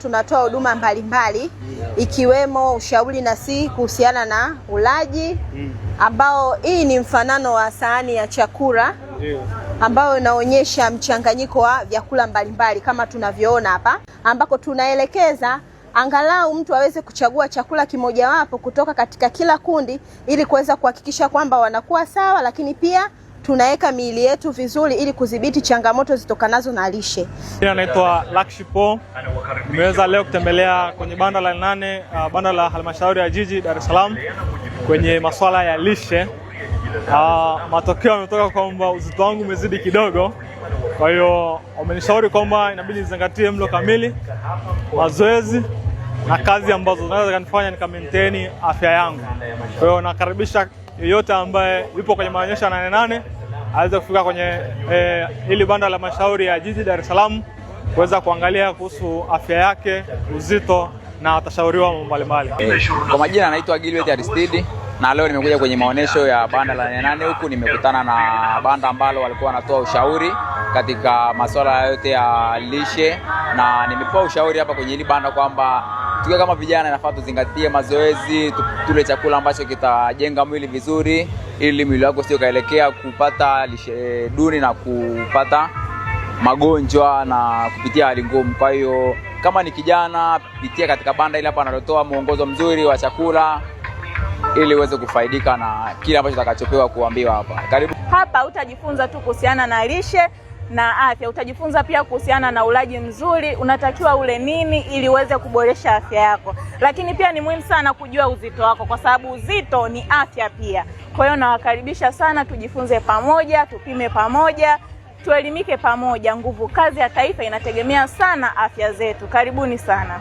tunatoa huduma mbalimbali ikiwemo ushauri nasihi kuhusiana na ulaji, ambao hii ni mfanano wa sahani ya chakula ambao inaonyesha mchanganyiko wa vyakula mbalimbali kama tunavyoona hapa, ambako tunaelekeza angalau mtu aweze kuchagua chakula kimojawapo kutoka katika kila kundi ili kuweza kuhakikisha kwamba wanakuwa sawa, lakini pia tunaweka miili yetu vizuri ili kudhibiti changamoto zitokanazo na lishe. Jina naitwa Lakshipo. Nimeweza leo kutembelea kwenye banda la 8, banda la halmashauri ya jiji Dar es Salaam kwenye masuala ya lishe. Matokeo yametoka kwamba uzito wangu umezidi kidogo. Kwa hiyo wamenishauri kwamba inabidi nizingatie mlo kamili, mazoezi na kazi ambazo zinaweza kunifanya nika maintain afya yangu. Kwa hiyo nakaribisha yeyote ambaye yupo kwenye maonyesho ya 8 aweze kufika kwenye hili banda la halmashauri ya jiji Dar es Salaam kuweza kuangalia kuhusu afya yake, uzito, na atashauriwa mambo mbalimbali. Kwa majina naitwa Gilbert Aristide na leo nimekuja kwenye maonyesho ya banda la 8 huku. Nimekutana na banda ambalo walikuwa wanatoa ushauri katika masuala yote ya lishe, na nimepewa ushauri hapa kwenye hili banda kwamba tukiwa kama vijana inafaa tuzingatie mazoezi, tule chakula ambacho kitajenga mwili vizuri ili mwili wako sio kaelekea kupata lishe duni na kupata magonjwa na kupitia hali ngumu. Kwa hiyo kama ni kijana, pitia katika banda ile hapa analotoa mwongozo mzuri wa chakula ili uweze kufaidika na kile ambacho utakachopewa kuambiwa hapa. Karibu. Hapa utajifunza tu kuhusiana na lishe na afya. Utajifunza pia kuhusiana na ulaji mzuri, unatakiwa ule nini ili uweze kuboresha afya yako. Lakini pia ni muhimu sana kujua uzito wako kwa sababu uzito ni afya pia. Kwa hiyo nawakaribisha sana, tujifunze pamoja, tupime pamoja, tuelimike pamoja. Nguvu kazi ya taifa inategemea sana afya zetu. Karibuni sana.